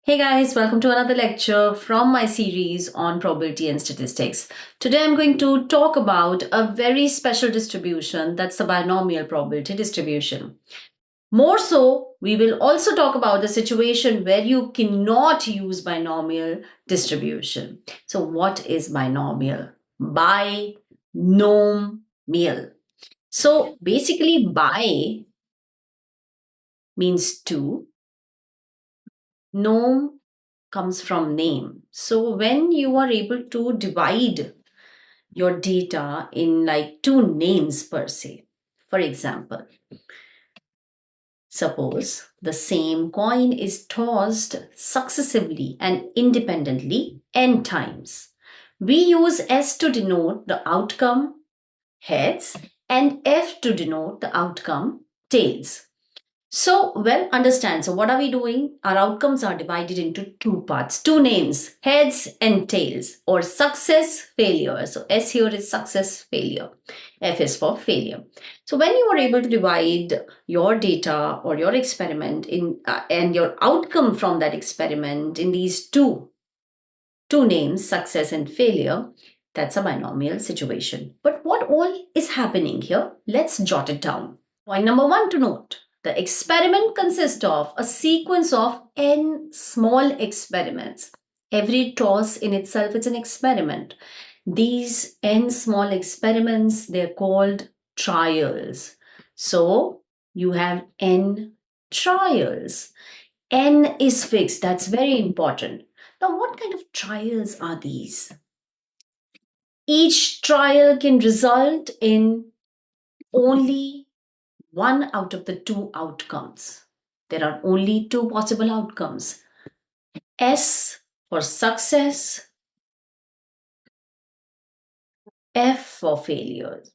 Hey guys, welcome to another lecture from my series on probability and statistics. Today I'm going to talk about a very special distribution, that's the binomial probability distribution. More so, we will also talk about the situation where you cannot use binomial distribution. So what is binomial? Binomial. So basically bi means two, nom comes from name. So when you are able to divide your data in like two names per se, for example, suppose the same coin is tossed successively and independently n times. We use S to denote the outcome heads and F to denote the outcome tails. So, well, understand. So, what are we doing? Our outcomes are divided into two parts, two names, heads and tails, or success, failure. So, S here is success, failure. F is for failure. So, when you are able to divide your data or your experiment in and your outcome from that experiment in these two names, success and failure, that's a binomial situation. But what all is happening here? Let's jot it down. Point number one to note. The experiment consists of a sequence of n small experiments. Every toss in itself is an experiment. These n small experiments, they're called trials. So you have n trials. N is fixed. That's very important. Now, what kind of trials are these? Each trial can result in only one out of the two outcomes. There are only two possible outcomes. S for success, F for failures.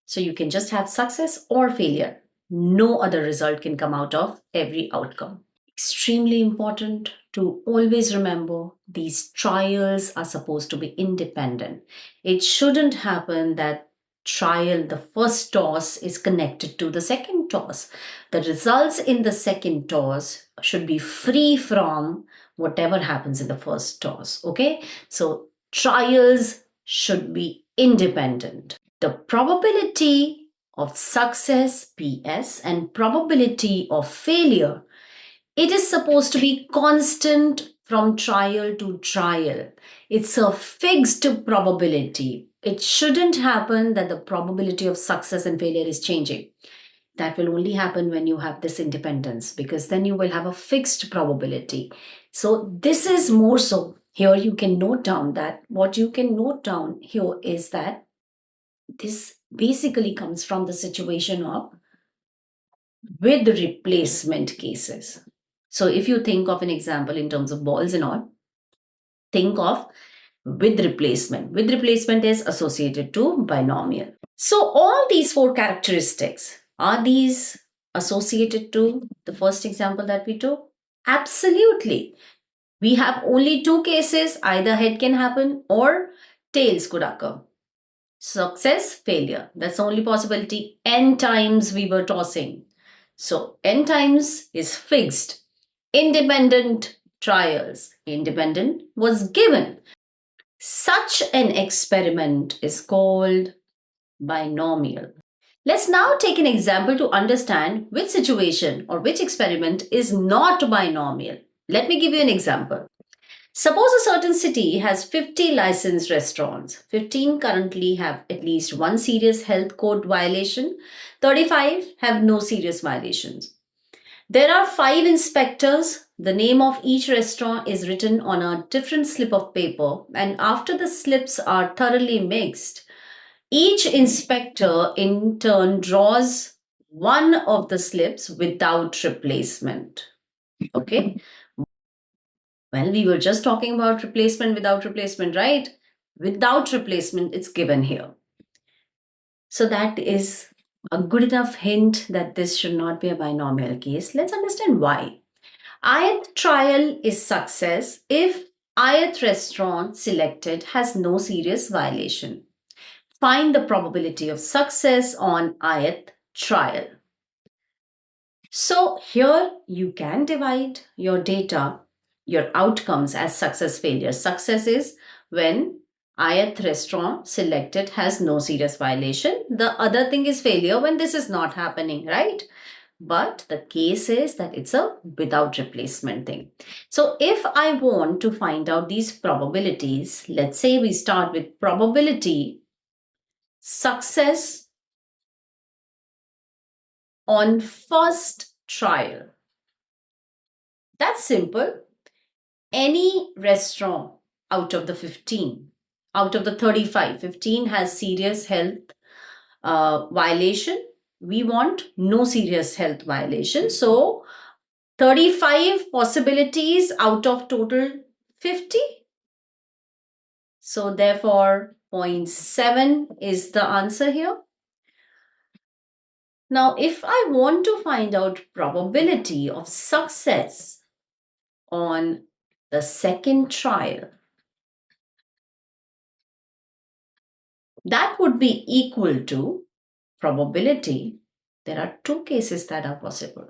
So you can just have success or failure. No other result can come out of every outcome. Extremely important to always remember these trials are supposed to be independent. It shouldn't happen that the first toss is connected to the second toss. The results in the second toss should be free from whatever happens in the first toss. Okay, so trials should be independent. The probability of success, PS, and probability of failure, it is supposed to be constant from trial to trial. It's a fixed probability. It shouldn't happen that the probability of success and failure is changing. That will only happen when you have this independence, because then you will have a fixed probability. So this is more so. Here you can note down that what you can note down here is that this basically comes from the situation of with replacement cases. So if you think of an example in terms of balls and all, think of with replacement. With replacement is associated to binomial. So all these four characteristics, are these associated to the first example that we took? Absolutely. We have only two cases, either head can happen or tails could occur. Success, failure. That's the only possibility. N times we were tossing. So n times is fixed. Independent trials. Independent was given. Such an experiment is called binomial. Let's now take an example to understand which situation or which experiment is not binomial. Let me give you an example. Suppose a certain city has 50 licensed restaurants. 15 currently have at least one serious health code violation. 35 have no serious violations. There are 5 inspectors. The name of each restaurant is written on a different slip of paper, and after the slips are thoroughly mixed, each inspector in turn draws one of the slips without replacement. Okay? Well, we were just talking about replacement without replacement, right? Without replacement, it's given here. So that is a good enough hint that this should not be a binomial case. Let's understand why. IAS trial is success if IAS restaurant selected has no serious violation. Find the probability of success on IAS trial. So here you can divide your data, your outcomes as success failure. Success is when IAS restaurant selected has no serious violation. The other thing is failure when this is not happening, right? But the case is that it's a without replacement thing. So if I want to find out these probabilities, let's say we start with probability success on first trial. That's simple. Any restaurant out of the 15, out of the 35, 15 has serious health violation. We want no serious health violation. So 35 possibilities out of total 50. So therefore 0.7 is the answer here. Now if I want to find out probability of success on the second trial, that would be equal to probability. There are two cases that are possible.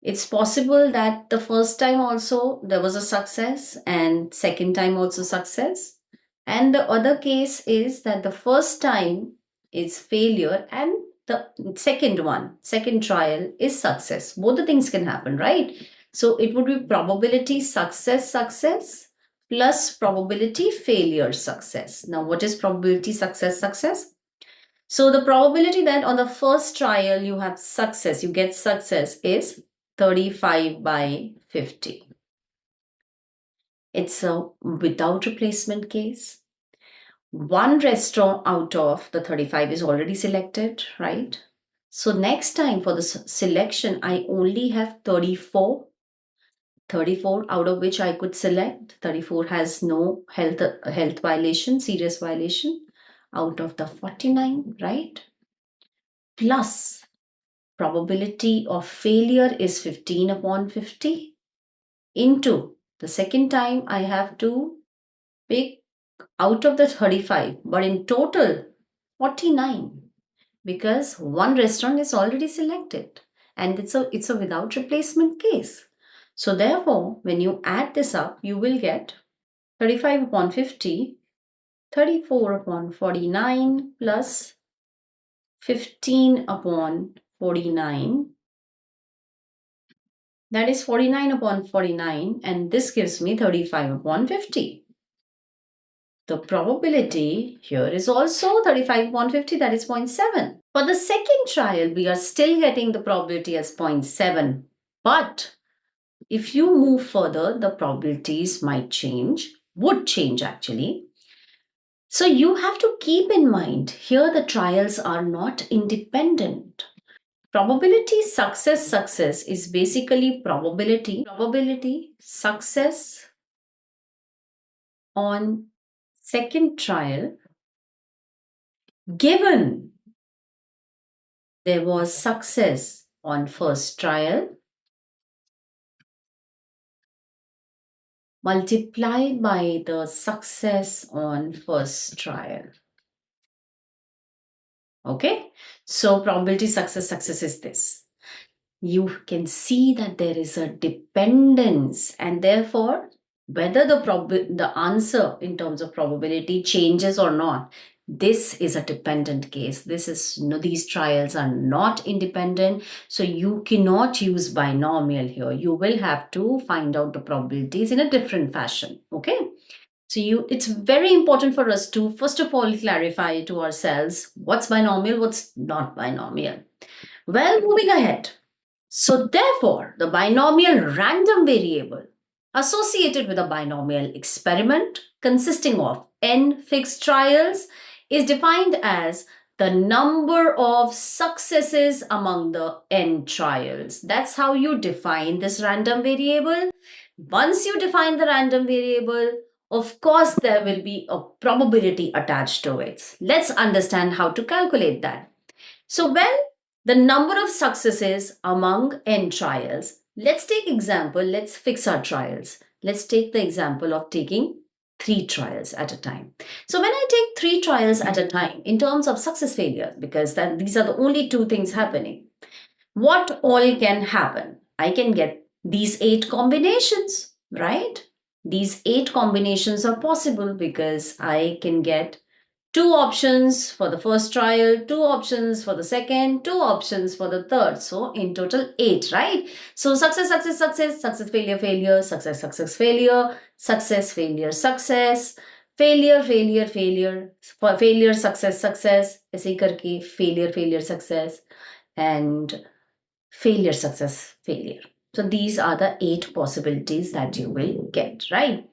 It's possible that the first time also there was a success and second time also success. And the other case is that the first time is failure and the second trial is success. Both the things can happen, right? So it would be probability success plus probability failure success. Now, what is probability success? So the probability that on the first trial you have success, you get success is 35 by 50. It's a without replacement case. One restaurant out of the 35 is already selected, right? So next time for the selection, I only have 34. 34 out of which I could select. 34 has no health violation, serious violation out of the 49, right? Plus probability of failure is 15 upon 50 into the second time I have to pick out of the 35, but in total 49 because one restaurant is already selected and it's a without replacement case. So therefore, when you add this up, you will get 35 upon 50, 34 upon 49 plus 15 upon 49. That is 49 upon 49 and this gives me 35 upon 50. The probability here is also 35 upon 50, that is 0.7. For the second trial, we are still getting the probability as 0.7. But if you move further, the probabilities might change, would change actually. So you have to keep in mind here the trials are not independent. Probability success is basically probability success on second trial given there was success on first trial multiplied by the success on first trial. Okay, so probability success is this. You can see that there is a dependence and therefore whether the answer in terms of probability changes or not, this is a dependent case. These trials are not independent, so you cannot use binomial here. You will have to find out the probabilities in a different fashion. Okay, so it's very important for us to first of all clarify to ourselves what's binomial, what's not binomial. Well, moving ahead. So therefore, the binomial random variable associated with a binomial experiment consisting of n fixed trials is defined as the number of successes among the n trials. That's how you define this random variable. Once you define the random variable, of course, there will be a probability attached to it. Let's understand how to calculate that. So when the number of successes among n trials, let's fix our trials. Let's take the example of taking 3 trials at a time. So when I take 3 trials at a time in terms of success failure, because these are the only 2 things happening. What all can happen? I can get these 8 combinations, right? These 8 combinations are possible because I can get 2 options for the first trial, 2 options for the second, 2 options for the third. So in total 8, right? So success, success, success, success, failure, failure, success, success, failure, success, failure, success, failure, failure, failure, failure, success, success, ऐसे ही करके failure, failure, success, and failure, success, failure. So these are the 8 possibilities that you will get, right?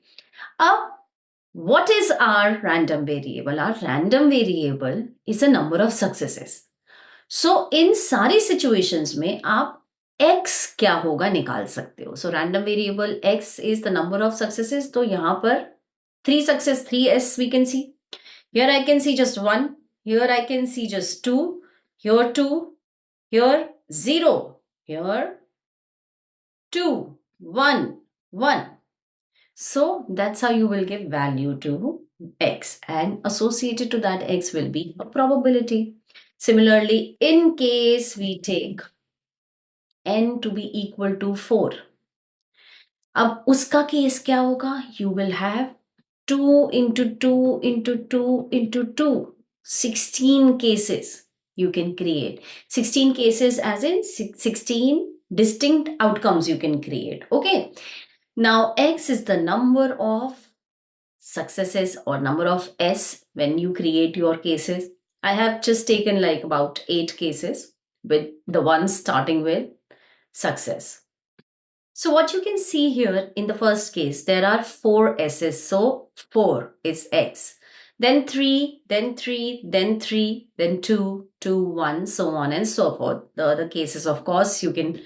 What is our random variable? Our random variable is a number of successes. So in सारी situations में आप x क्या होगा निकाल सकते हो. So random variable x is the number of successes. तो यहाँ पर 3 success, 3s we can see. Here I can see just 1. Here I can see just 2. Here 2. Here 0. Here 2, 1, 1. So that's how you will give value to x, and associated to that x will be a probability. Similarly, in case we take n to be equal to 4, अब उसका case क्या होगा? You will have 2 into 2 into 2 into 2. 16 cases you can create. 16 cases as in 16 distinct outcomes you can create. Okay. Now, x is the number of successes or number of s when you create your cases. I have just taken like about 8 cases with the ones starting with success. So what you can see here in the first case, there are 4 s's. So 4 is x. Then 3, then 3, then 3, then 2, 2, 1, so on and so forth. The other cases, of course, you can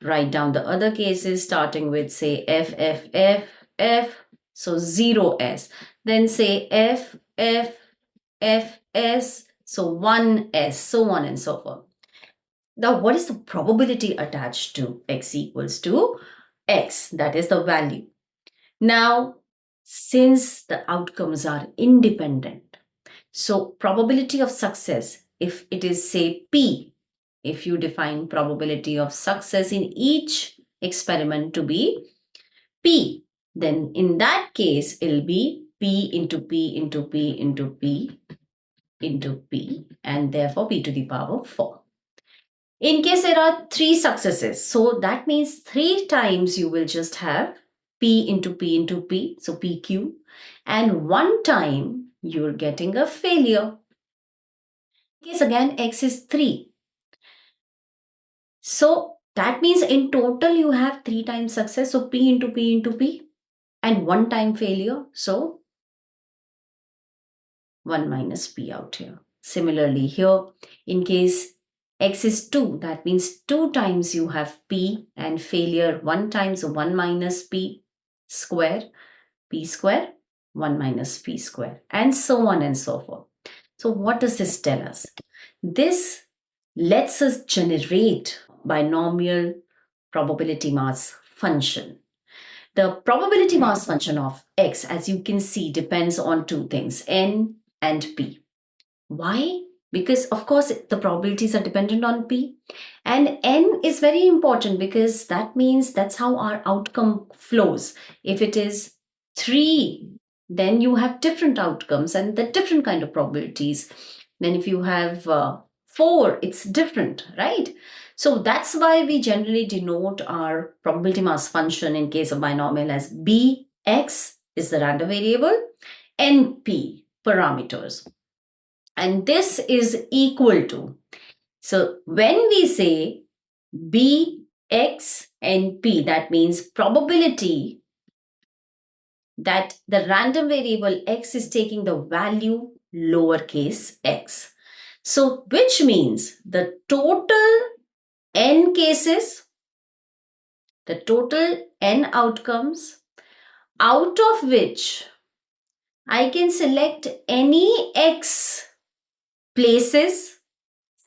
write down the other cases starting with, say, F, F, F, F. So 0s. Then say F, F, F, S. So 1s, so on and so forth. Now, what is the probability attached to x equals to x? That is the value. Now, since the outcomes are independent, so probability of success, if it is say P, if you define probability of success in each experiment to be P, then in that case, it'll be P into P into P into P into P, and therefore P to the power 4. In case there are 3 successes, so that means 3 times you will just have P into P into P, so PQ, and 1 time you're getting a failure. In case again X is 3. So that means in total you have 3 times success, so P into P into P, and 1 time failure, so 1 minus P out here. Similarly here, in case x is 2, that means 2 times you have P and failure 1 times, so 1 minus P square, 1 minus P square, and so on and so forth. So what does this tell us? This lets us generate binomial probability mass function. The probability mass function of x, as you can see, depends on 2 things, n and p. Why? Because of course the probabilities are dependent on P, and N is very important because that means that's how our outcome flows. If it is 3, then you have different outcomes and the different kind of probabilities. Then if you have 4, it's different, right? So that's why we generally denote our probability mass function in case of binomial as Bx is the random variable, NP parameters. And this is equal to, so when we say B, X, and P, that means probability that the random variable X is taking the value lowercase x. So which means the total n cases, the total n outcomes, out of which I can select any x places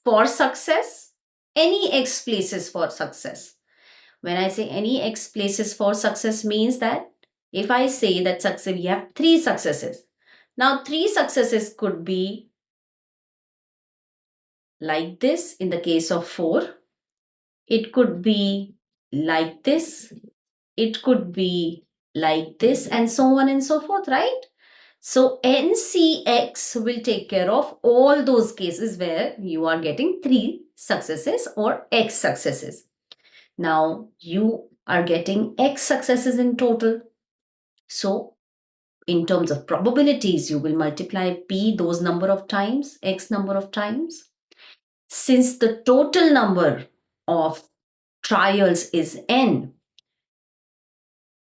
for success, any x places for success. When I say any x places for success means that if I say that success, we have 3 successes. Now 3 successes could be like this in the case of 4. It could be like this, it could be like this, and so on and so forth, right? So NCX will take care of all those cases where you are getting 3 successes or X successes. Now you are getting X successes in total. So in terms of probabilities, you will multiply P those number of times, X number of times. Since the total number of trials is N,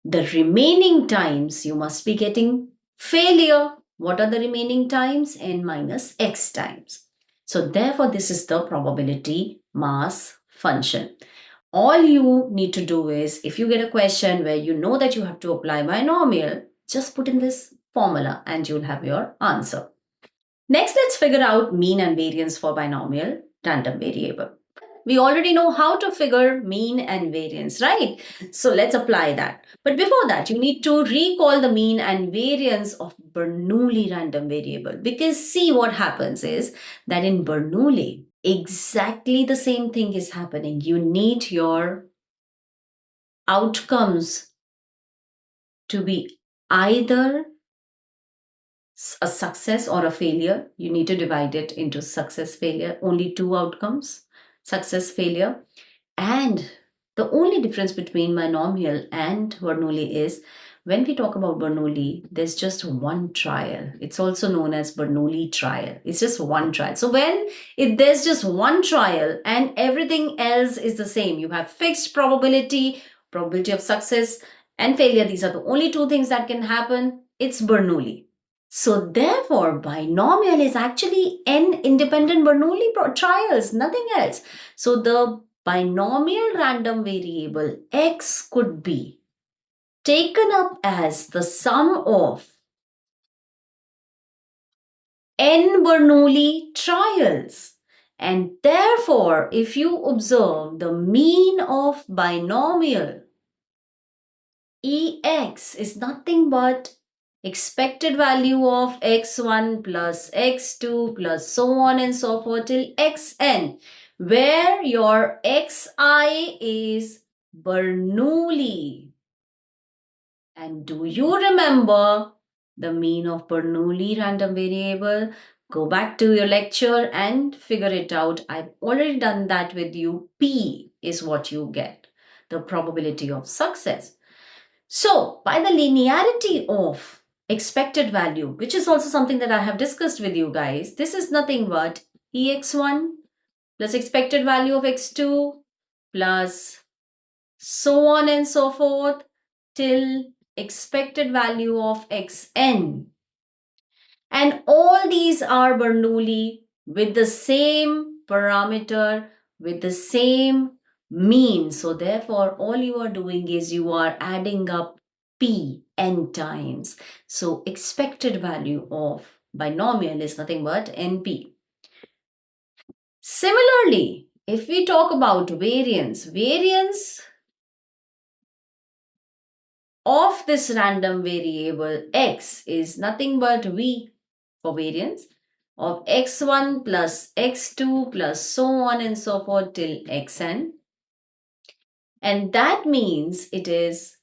the remaining times you must be getting failure. What are the remaining times? N minus X times. So therefore, this is the probability mass function. All you need to do is, if you get a question where you know that you have to apply binomial, just put in this formula and you'll have your answer. Next, let's figure out mean and variance for binomial random variable. We already know how to figure mean and variance, right? So let's apply that. But before that, you need to recall the mean and variance of Bernoulli random variable, because see what happens is that in Bernoulli, exactly the same thing is happening. You need your outcomes to be either a success or a failure. You need to divide it into success, failure, only 2 outcomes, success, failure. And the only difference between binomial and Bernoulli is when we talk about Bernoulli, there's just one trial. It's also known as Bernoulli trial. It's just one trial. So there's just one trial and everything else is the same. You have fixed probability, probability of success and failure. These are the only 2 things that can happen. It's Bernoulli. So therefore, binomial is actually n independent Bernoulli trials, nothing else. So the binomial random variable X could be taken up as the sum of n Bernoulli trials. And therefore, if you observe the mean of binomial EX is nothing but expected value of x1 plus x2 plus so on and so forth till xn, where your xi is Bernoulli. And do you remember the mean of Bernoulli random variable? Go back to your lecture and figure it out. I've already done that with you. P is what you get, the probability of success. So, by the linearity of expected value, which is also something that I have discussed with you guys, this is nothing but EX1 plus expected value of x2 plus so on and so forth till expected value of xn. And all these are Bernoulli with the same parameter, with the same mean. So therefore, all you are doing is you are adding up p n times. So expected value of binomial is nothing but np. Similarly, if we talk about variance of this random variable x is nothing but v for variance of x1 plus x2 plus so on and so forth till xn. And that means it is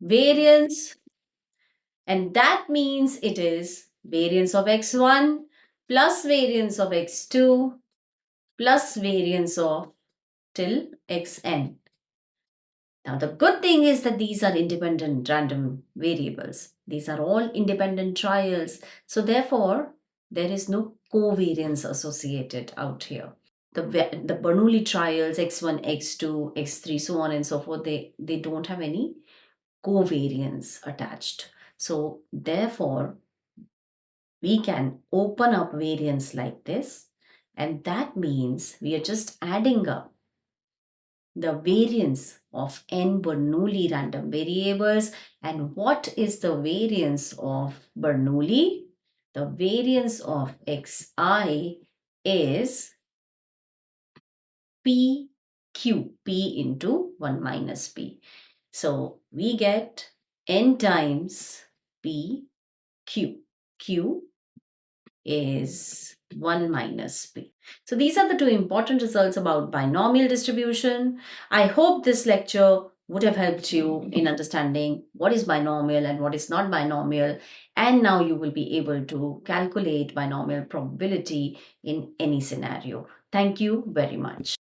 variance, and that means it is variance of x1 plus variance of x2 plus variance of till xn. Now, the good thing is that these are independent random variables. These are all independent trials. So therefore, there is no covariance associated out here. The Bernoulli trials, x1, x2, x3, so on and so forth, they don't have any covariance attached. So therefore, we can open up variance like this. And that means we are just adding up the variance of n Bernoulli random variables. And what is the variance of Bernoulli? The variance of xi is p into 1 minus p. So we get n times pq. Q is 1 minus p. So these are the two important results about binomial distribution. I hope this lecture would have helped you in understanding what is binomial and what is not binomial. And now you will be able to calculate binomial probability in any scenario. Thank you very much.